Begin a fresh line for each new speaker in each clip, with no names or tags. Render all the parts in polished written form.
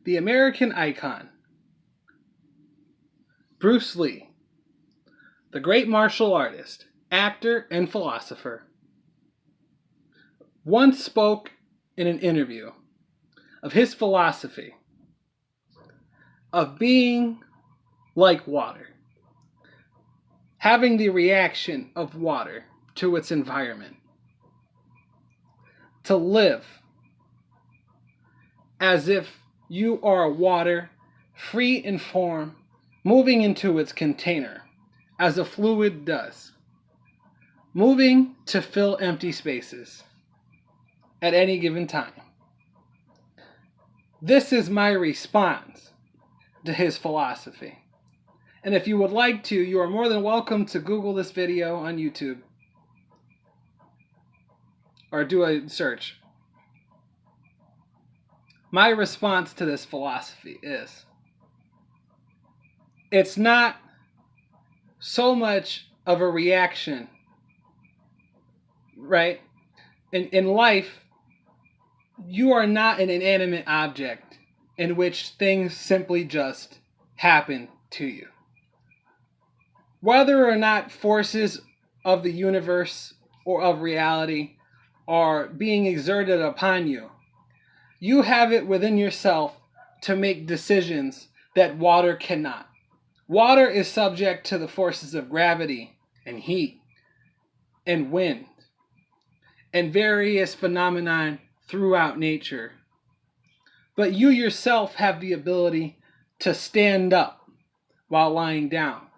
the American icon, Bruce Lee, the great martial artist, actor, and philosopher, once spoke in an interview of his philosophy of being like water, having the reaction of water to its environment, to live as if you are water, free in form, moving into its container, as a fluid does, moving to fill empty spaces at any given time. This is my response to his philosophy. And if you would like to, you are more than welcome to Google this video on YouTube or do a search. My response to this philosophy is, it's not so much of a reaction, right? In life, you are not an inanimate object in which things simply just happen to you. Whether or not forces of the universe or of reality are being exerted upon you, you have it within yourself to make decisions that water cannot. Water is subject to the forces of gravity and heat and wind and various phenomena throughout nature. But you yourself have the ability to stand up while lying down.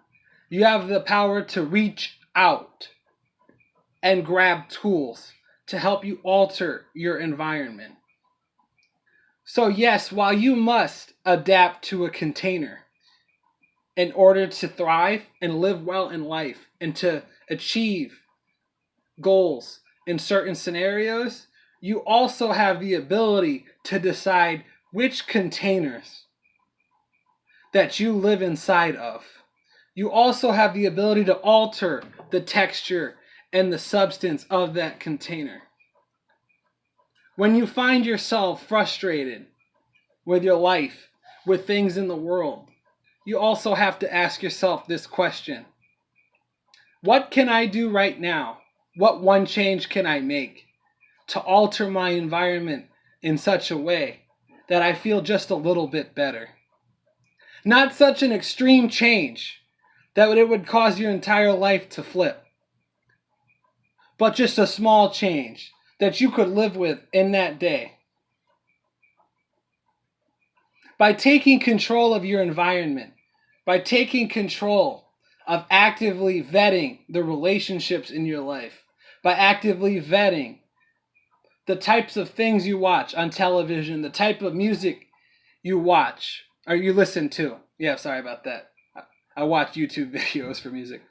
You have the power to reach out and grab tools to help you alter your environment. So yes, while you must adapt to a container in order to thrive and live well in life and to achieve goals in certain scenarios, you also have the ability to decide which containers that you live inside of. You also have the ability to alter the texture and the substance of that container. When you find yourself frustrated with your life, with things in the world, you also have to ask yourself this question: what can I do right now? What one change can I make to alter my environment in such a way that I feel just a little bit better? Not such an extreme change that it would cause your entire life to flip, but just a small change that you could live with in that day. By taking control of your environment, by taking control of actively vetting the relationships in your life, by actively vetting the types of things you watch on television, the type of music you watch or you listen to. Yeah, sorry about that. I watch YouTube videos for music.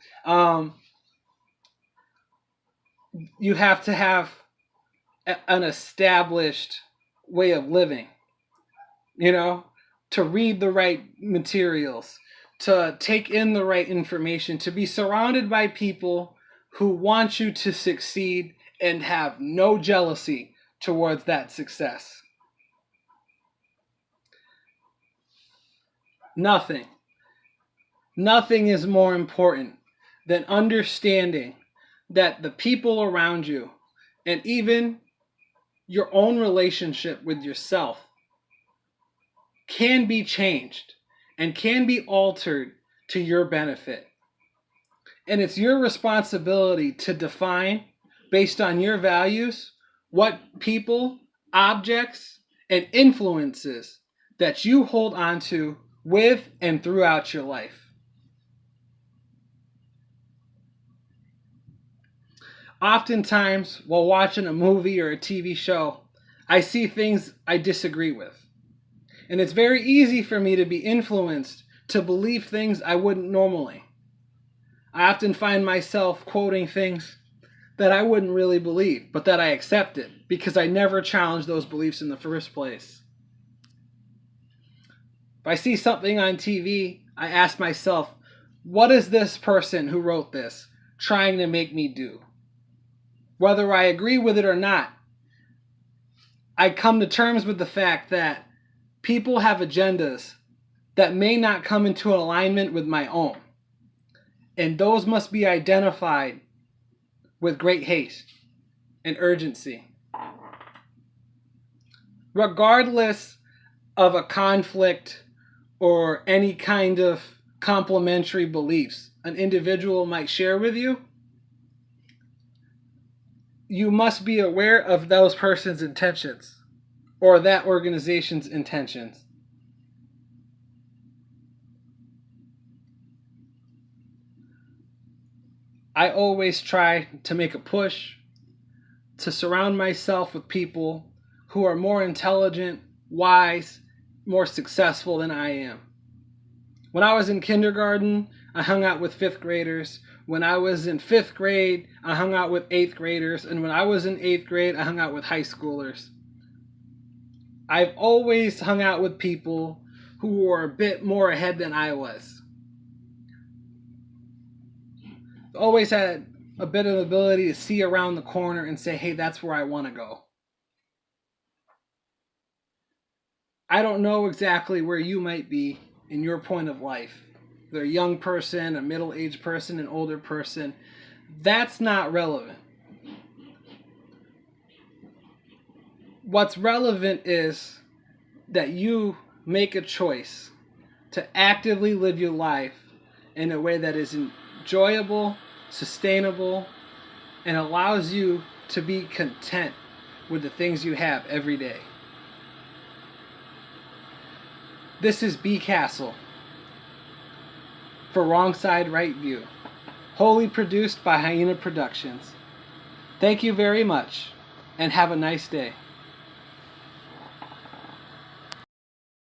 You have to have an established way of living, to read the right materials, to take in the right information, to be surrounded by people who want you to succeed and have no jealousy towards that success. Nothing is more important than understanding that the people around you and even your own relationship with yourself can be changed and can be altered to your benefit. And it's your responsibility to define, based on your values, what people, objects, and influences that you hold on to with and throughout your life. Oftentimes, while watching a movie or a TV show, I see things I disagree with. And it's very easy for me to be influenced to believe things I wouldn't normally. I often find myself quoting things that I wouldn't really believe, but that I accepted because I never challenged those beliefs in the first place. If I see something on TV, I ask myself, what is this person who wrote this trying to make me do? Whether I agree with it or not, I come to terms with the fact that People have agendas that may not come into alignment with my own, and those must be identified with great haste and urgency. Regardless of a conflict or any kind of complementary beliefs an individual might share with you, you must be aware of those person's intentions or that organization's intentions. I always try to make a push to surround myself with people who are more intelligent, wise, more successful than I am. When I was in kindergarten, I hung out with 5th graders. When I was in 5th grade, I hung out with 8th graders. And when I was in 8th grade, I hung out with high schoolers. I've always hung out with people who were a bit more ahead than I was. Always had a bit of ability to see around the corner and say, hey, that's where I want to go. I don't know exactly where you might be in your point of life. They're a young person, a middle-aged person, an older person. That's not relevant. What's relevant is that you make a choice to actively live your life in a way that is enjoyable, sustainable, and allows you to be content with the things you have every day. This is B Castle for Wrong Side Right View, wholly produced by Hyena Productions. Thank you very much, and have a nice day.